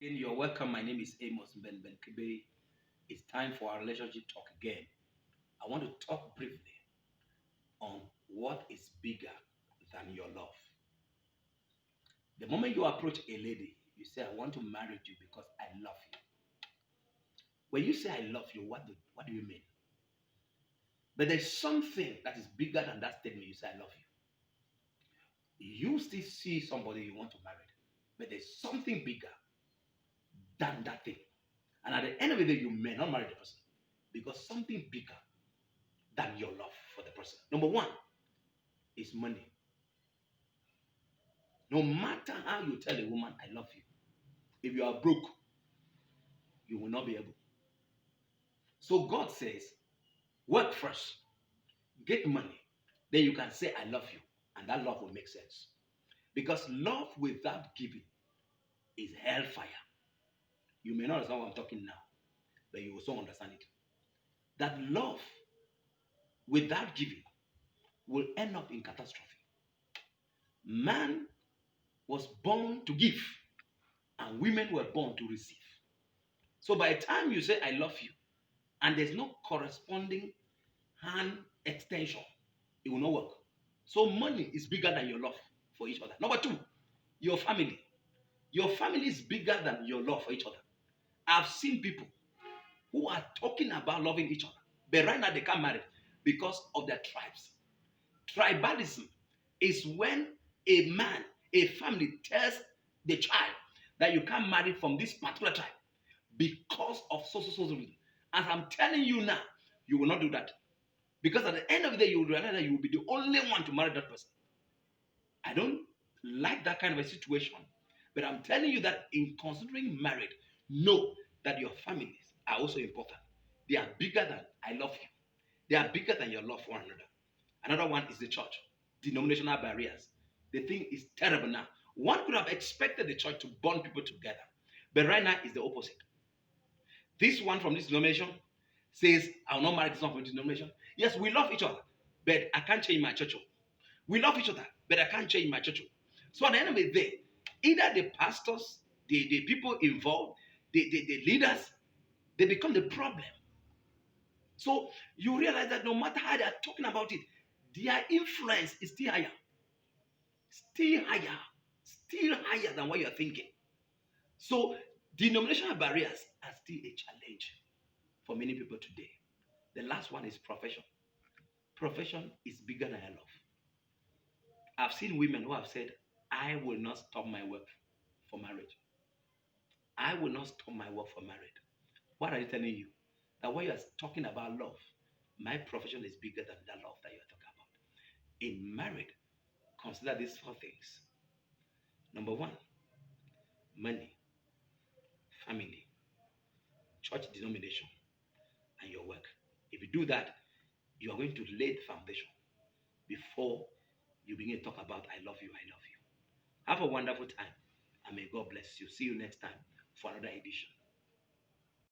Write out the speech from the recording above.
You're welcome. My name is Amos Mbenben Kebei. It's time for our relationship talk again. I want to talk briefly on what is bigger than your love. The moment you approach a lady, you say, I want to marry you because I love you. When you say I love you, what do you mean? But there's something that is bigger than that statement. You say, I love you. You still see somebody you want to marry, but there's something bigger than that thing. And at the end of the day, you may not marry the person because something bigger than your love for the person. Number one is money. No matter how you tell a woman, I love you, if you are broke, you will not be able. So God says, work first, get money, then you can say, I love you. And that love will make sense. Because love without giving is hellfire. You may not understand what I'm talking now, but you will soon understand it. That love without giving will end up in catastrophe. Man was born to give, and women were born to receive. So by the time you say, I love you, and there's no corresponding hand extension, it will not work. So money is bigger than your love for each other. Number two, your family. Your family is bigger than your love for each other. I've seen people who are talking about loving each other, but right now they can't marry because of their tribes. Tribalism is when a man, a family tells the child that you can't marry from this particular tribe because of so reason. As I'm telling you now, you will not do that. Because at the end of the day, you will realize that you will be the only one to marry that person. I don't like that kind of a situation. But I'm telling you that in considering marriage, know that your families are also important. They are bigger than I love you. They are bigger than your love for one another. Another one is the church, denominational barriers. The thing is terrible now. One could have expected the church to bond people together, but right now it's the opposite. This one from this denomination says, I will not marry this one from this denomination. Yes, we love each other, but I can't change my church. We love each other, but I can't change my church. So at the end of the day, either the pastors, the people involved, the leaders, they become the problem. So you realize that no matter how they are talking about it, their influence is still higher than what you are thinking. So denominational barriers are still a challenge for many people today. The last one is profession. Profession is bigger than I love. I've seen women who have said, I will not stop my work for marriage. I will not stop my work for marriage. What are you telling you? That when you are talking about love, my profession is bigger than that love that you are talking about. In marriage, consider these four things. Number one, money, family, church denomination, and your work. If you do that, you are going to lay the foundation before you begin to talk about I love you, I love you. Have a wonderful time, and may God bless you. See you next time for another edition.